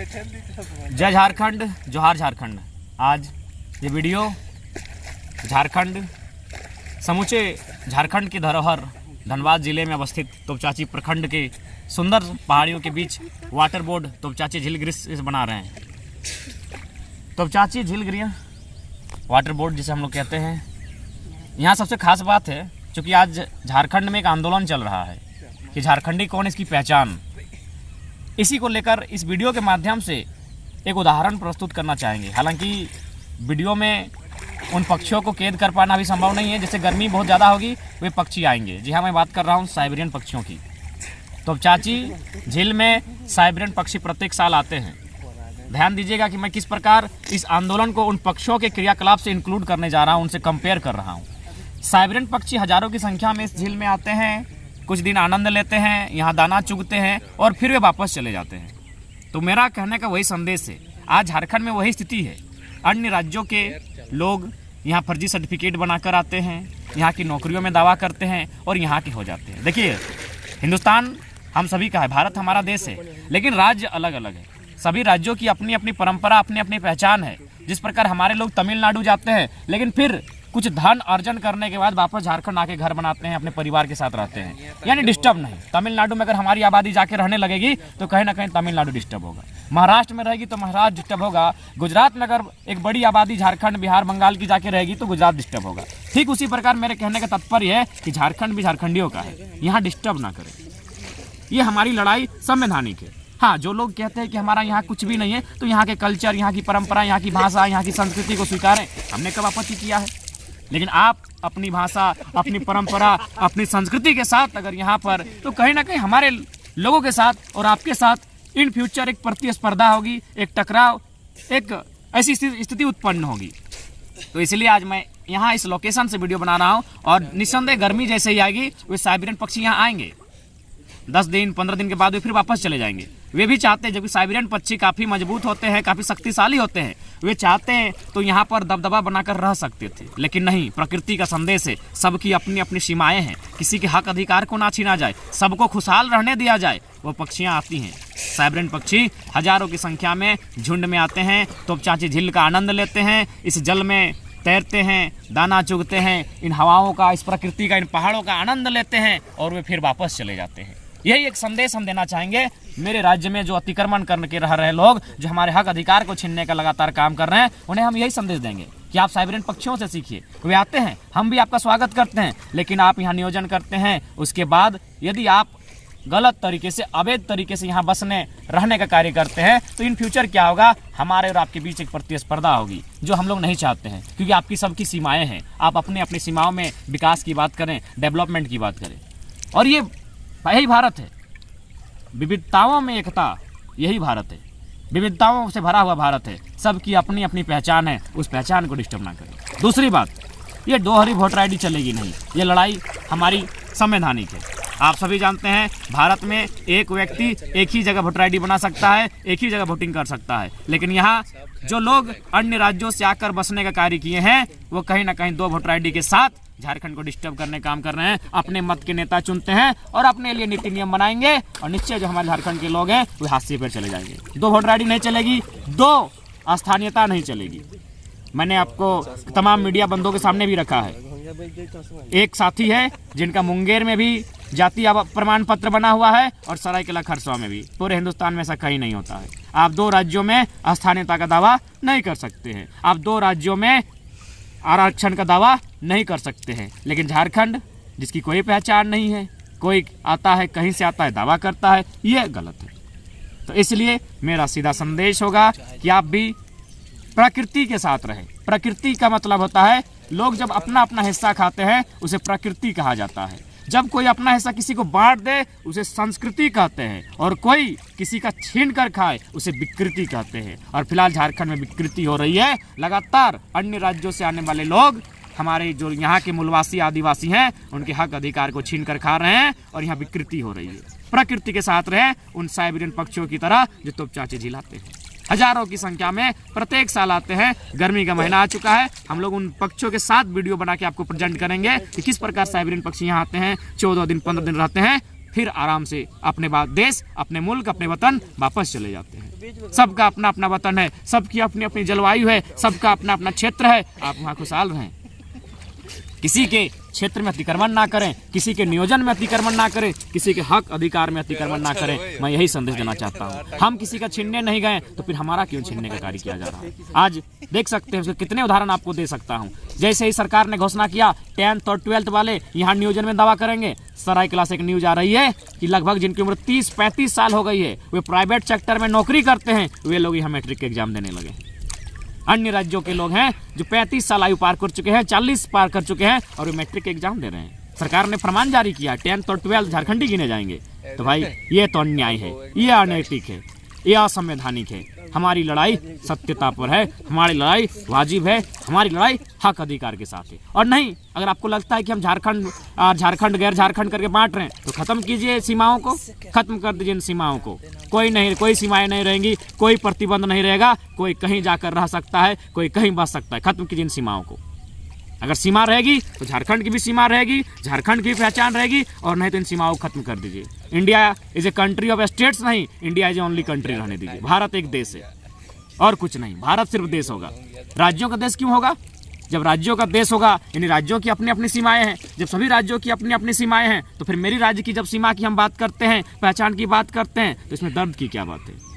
जय झारखंड, जोहार झारखंड। आज ये वीडियो झारखंड, समूचे झारखंड की धरोहर धनबाद जिले में अवस्थित तोपचांची प्रखंड के सुंदर पहाड़ियों के बीच वाटर बोर्ड तोपचांची झीलगिरी से बना रहे हैं। तोपचांची झीलगिरी वाटर बोर्ड जिसे हम लोग कहते हैं। यहाँ सबसे खास बात है क्योंकि आज झारखंड में एक आंदोलन चल रहा है कि झारखंडी कौन, इसकी पहचान। इसी को लेकर इस वीडियो के माध्यम से एक उदाहरण प्रस्तुत करना चाहेंगे। हालांकि वीडियो में उन पक्षियों को कैद कर पाना भी संभव नहीं है, जैसे गर्मी बहुत ज़्यादा होगी वे पक्षी आएंगे। जी हाँ, मैं बात कर रहा हूँ साइबेरियन पक्षियों की। तोपचांची झील में साइबेरियन पक्षी प्रत्येक साल आते हैं। ध्यान दीजिएगा कि मैं किस प्रकार इस आंदोलन को उन पक्षियों के क्रियाकलाप से इंक्लूड करने जा रहा हूँ, उनसे कंपेयर कर रहा हूँ। साइबेरियन पक्षी हजारों की संख्या में इस झील में आते हैं, कुछ दिन आनंद लेते हैं, यहाँ दाना चुगते हैं और फिर वे वापस चले जाते हैं। तो मेरा कहने का वही संदेश है। आज झारखंड में वही स्थिति है। अन्य राज्यों के लोग यहाँ फर्जी सर्टिफिकेट बनाकर आते हैं, यहाँ की नौकरियों में दावा करते हैं और यहाँ के हो जाते हैं। देखिए, हिंदुस्तान हम सभी का है, भारत हमारा देश है, लेकिन राज्य अलग अलग है। सभी राज्यों की अपनी अपनी परंपरा, अपनी अपनी पहचान है। जिस प्रकार हमारे लोग तमिलनाडु जाते हैं लेकिन फिर कुछ धन अर्जन करने के बाद वापस झारखंड आके घर बनाते हैं, अपने परिवार के साथ रहते हैं, यानी डिस्टर्ब नहीं। तमिलनाडु में अगर हमारी आबादी जाके रहने लगेगी तो कहीं ना कहीं तमिलनाडु डिस्टर्ब होगा। महाराष्ट्र में रहेगी तो महाराष्ट्र डिस्टर्ब होगा। गुजरात में अगर एक बड़ी आबादी झारखंड, बिहार, बंगाल की जाके रहेगी तो गुजरात डिस्टर्ब होगा। ठीक उसी प्रकार मेरे कहने का तात्पर्य है कि झारखंड भी झारखंडियों का है, यहाँ डिस्टर्ब ना करें। ये हमारी लड़ाई संवैधानिक है। हाँ, जो लोग कहते हैं कि हमारा यहाँ कुछ भी नहीं है, तो यहाँ के कल्चर, यहाँ की परंपरा, यहाँ की भाषा, यहाँ की संस्कृति को स्वीकारें। हमने कब आपत्ति किया है? लेकिन आप अपनी भाषा, अपनी परंपरा, अपनी संस्कृति के साथ अगर यहाँ पर, तो कहीं ना कहीं हमारे लोगों के साथ और आपके साथ इन फ्यूचर एक प्रतिस्पर्धा होगी, एक टकराव, एक ऐसी स्थिति उत्पन्न होगी। तो इसलिए आज मैं यहाँ इस लोकेशन से वीडियो बना रहा हूँ और निस्संदेह गर्मी जैसे ही आएगी वे साइबेरियन पक्षी यहाँ आएंगे। 10 दिन 15 दिन के बाद वे फिर वापस चले जाएंगे। वे भी चाहते हैं, जबकि साइबेरियन पक्षी काफ़ी मजबूत होते हैं, काफ़ी शक्तिशाली होते हैं, वे चाहते हैं तो यहाँ पर दबदबा बनाकर रह सकते थे, लेकिन नहीं। प्रकृति का संदेश है, सबकी अपनी अपनी सीमाएं हैं, किसी के हक अधिकार को ना छीना जाए, सबको खुशहाल रहने दिया जाए। वो पक्षियाँ आती हैं, साइबेरियन पक्षी हजारों की संख्या में झुंड में आते हैं, तोपचांची झील का आनंद लेते हैं, इस जल में तैरते हैं, दाना चुगते हैं, इन हवाओं का, इस प्रकृति का, इन पहाड़ों का आनंद लेते हैं और वे फिर वापस चले जाते हैं। यही एक संदेश हम देना चाहेंगे मेरे राज्य में जो अतिक्रमण करके रह रहे लोग, जो हमारे हक अधिकार को छीनने का लगातार काम कर रहे हैं, उन्हें हम यही संदेश देंगे कि आप साइबेरियन पक्षियों से सीखिए। वे आते हैं, हम भी आपका स्वागत करते हैं, लेकिन आप यहाँ नियोजन करते हैं, उसके बाद यदि आप गलत तरीके से, अवैध तरीके से यहाँ बसने रहने का कार्य करते हैं, तो इन फ्यूचर क्या होगा, हमारे और आपके बीच एक प्रतिस्पर्धा होगी, जो हम लोग नहीं चाहते हैं। क्योंकि आपकी सबकी सीमाएँ हैं, आप अपने अपनी सीमाओं में विकास की बात करें, डेवलपमेंट की बात करें, और ये यही भारत है। विविधताओं में एकता, यही भारत है। विविधताओं से भरा हुआ भारत है, सबकी अपनी अपनी पहचान है, उस पहचान को डिस्टर्ब ना करें। दूसरी बात, ये दोहरी वोटर आईडी चलेगी नहीं। ये लड़ाई हमारी संवैधानिक है। आप सभी जानते हैं, भारत में एक व्यक्ति एक ही जगह वोटर आईडी बना सकता है, एक ही जगह वोटिंग कर सकता है, लेकिन यहाँ जो लोग अन्य राज्यों से आकर बसने का कार्य किए हैं, वो कहीं ना कहीं 2 वोटर आईडी के साथ झारखंड को डिस्टर्ब करने का काम कर रहे हैं। अपने मत के नेता चुनते हैं और अपने लिए नीति नियम बनाएंगे, और निश्चय जो हमारे झारखंड के लोग हैं वे हाशिए पर चले जाएंगे। 2 वोटर आईडी नहीं चलेगी, 2 स्थानीयता नहीं चलेगी। मैंने आपको तमाम मीडिया बंदों के सामने भी रखा है। एक साथी है जिनका मुंगेर में भी जाति प्रमाण पत्र बना हुआ है और सरायकेला खरसावां में भी। पूरे हिंदुस्तान में ऐसा कहीं नहीं होता है। आप 2 राज्यों में स्थानीयता का दावा नहीं कर सकते हैं, आप 2 राज्यों में आरक्षण का दावा नहीं कर सकते हैं, लेकिन झारखंड जिसकी कोई पहचान नहीं है, कोई आता है कहीं से आता है दावा करता है, ये गलत है। तो इसलिए मेरा सीधा संदेश होगा कि आप भी प्रकृति के साथ रहें। प्रकृति का मतलब होता है, लोग जब अपना अपना हिस्सा खाते हैं उसे प्रकृति कहा जाता है। जब कोई अपना हिस्सा किसी को बांट दे उसे संस्कृति कहते हैं, और कोई किसी का छीन कर खाए उसे विकृति कहते हैं। और फिलहाल झारखंड में विकृति हो रही है। लगातार अन्य राज्यों से आने वाले लोग हमारे जो यहाँ के मूलवासी आदिवासी हैं उनके हक अधिकार को छीन कर खा रहे हैं और यहाँ विकृति हो रही है। प्रकृति के साथ रहें, उन साइबेरियन पक्षियों की तरह जो तोपचांची झील आते हैं। हजारों की संख्या में प्रत्येक साल आते हैं। गर्मी का महीना आ चुका है, हम लोग उन पक्षियों के साथ वीडियो बना के आपको प्रेजेंट करेंगे कि किस प्रकार साइबेरियन पक्षी यहाँ आते हैं, 14 दिन 15 दिन रहते हैं, फिर आराम से अपने देश, अपने मुल्क, अपने वतन वापस चले जाते हैं। सबका अपना अपना वतन है, सबकी अपनी अपनी जलवायु है, सबका अपना अपना क्षेत्र है। आप वहाँ खुशहाल रहें, किसी के क्षेत्र में अतिक्रमण ना करें, किसी के नियोजन में अतिक्रमण ना करें, किसी के हक अधिकार में अतिक्रमण ना करें। मैं यही संदेश देना चाहता हूँ। हम किसी का छीनने नहीं गए तो फिर हमारा क्यों छीनने का कार्य किया जा रहा है। आज देख सकते हैं, उसके कितने उदाहरण आपको दे सकता हूँ। जैसे ही सरकार ने घोषणा किया 10th और 12th वाले यहाँ नियोजन में दावा करेंगे, सरायकेला से एक न्यूज आ रही है कि लगभग जिनकी उम्र 30-35 साल हो गई है, वे प्राइवेट सेक्टर में नौकरी करते हैं, वे लोग यहाँ मैट्रिक के एग्जाम देने लगे। अन्य राज्यों के लोग हैं जो 35 साल आयु पार कर चुके हैं, 40 पार कर चुके हैं और वे मैट्रिक के एग्जाम दे रहे हैं। सरकार ने फरमान जारी किया 10th और 12th झारखंडी गिने जाएंगे। तो भाई ये तो अन्याय है, ये अनैतिक है, ये असंवैधानिक है। हमारी लड़ाई सत्यता पर है, हमारी लड़ाई वाजिब है, हमारी लड़ाई हक अधिकार के साथ है। और नहीं, अगर आपको लगता है कि हम झारखंड गैर झारखंड करके बांट रहे हैं तो खत्म कीजिए सीमाओं को, खत्म कर दीजिए इन सीमाओं को। कोई सीमाएं नहीं रहेंगी, कोई प्रतिबंध नहीं रहेगा, कोई कहीं जाकर रह सकता है, कोई कहीं बच सकता है। खत्म कीजिए इन सीमाओं को। अगर सीमा रहेगी तो झारखंड की भी सीमा रहेगी, झारखंड की भी पहचान रहेगी, और नहीं तो इन सीमाओं को खत्म कर दीजिए। India is a country of states नहीं, India is a only country रहने दीजिए। भारत एक देश है और कुछ नहीं, भारत सिर्फ देश होगा। राज्यों का देश क्यों होगा? जब राज्यों का देश होगा, यानी राज्यों की अपनी अपनी सीमाएं हैं। जब सभी राज्यों की अपनी अपनी सीमाएं हैं तो फिर मेरी राज्य की जब सीमा की हम बात करते हैं, पहचान की बात करते हैं, तो इसमें दर्द की क्या बात है।